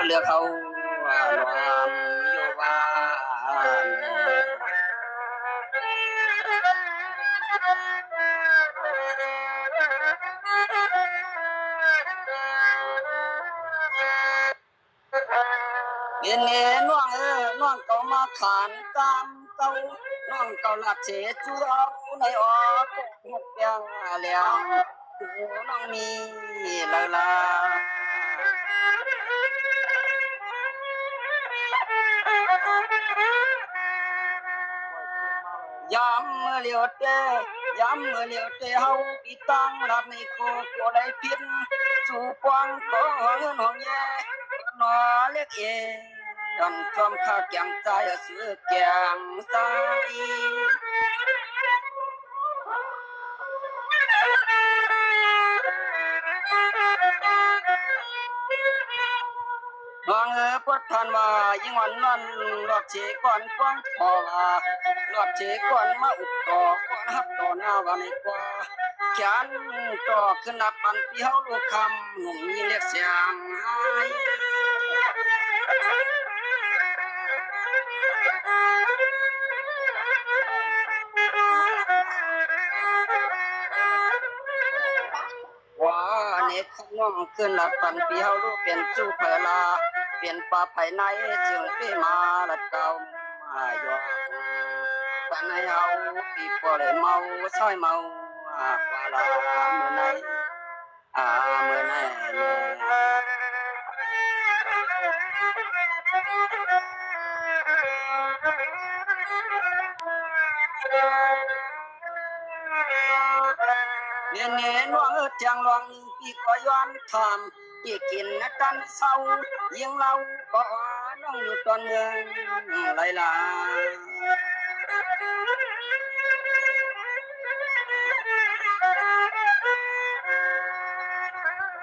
เลือกเขารวมอยู่บ้านเย็นเย็นน้องน้องเก่ามาขานกามเก่าน้องเก่าหลักเสียจูเอาในออกหกยังเลี้ยงกูน้องมีลาลายามเมื่อเลี้ยวเตะยามเมื่อเลี้ยวเตะเฮาปีตังรับในโกโกได้พินสู่ปวงก็เงินห้องแย่นอเล็กเอย้อนจอมข้าแกงใจซื้อแกงใส่น้องปวดทันว่ายิ่งวันนั้นรอดเชก่อนกว้างพอว่ารอดเชก่อนมาอุดต่อก่อนฮับต่อหน้าวันนี้กว่าแขนต่อขึ้นนับปันปีเฮาลูกคำหนุ่มมีเล็กเสียงหายว่าเน็กน้องขึ้นนับปันปีเฮาลูกเป็นจูเพลาเปลี่ยนป่าภายในจึงไปมาละเก่ามาหยอกปันให้เฮาปีพอเลยเมาซอยเมาว่าลาเมื่อไหนเมื่อไหนเนี่ยเนี่ยน้องเจียงลองปีก็ย้อนทำปีกินกันเศร้ายิงเราก็น้องอยู่ตอนเมืองไรล่ะ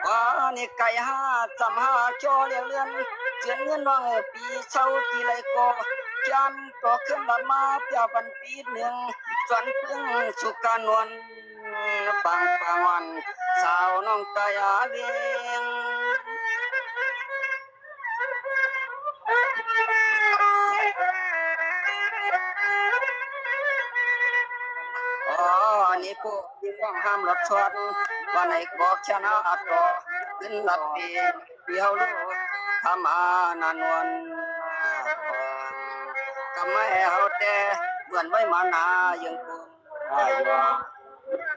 ว่านี่ไก่ห้าจำห้าโจเลี้ยงเลื่อนเจียนเงินน้องปีเช่ากี่ไรก็จันก็ขึ้นบัดมาเปียบันปีหนึ่งจนพึ่งสุกานวลปังวันสาวน้องตายาเวียงนี่พวกที่ว่างห้ามรถชนวันไหนก็ชนะต่อขึ้นหลับปีเดียวรู้ทำนานวันก็ไม่เอาแต่เหมือนไม่มานายังคงอยู่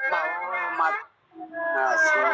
เมามาสู่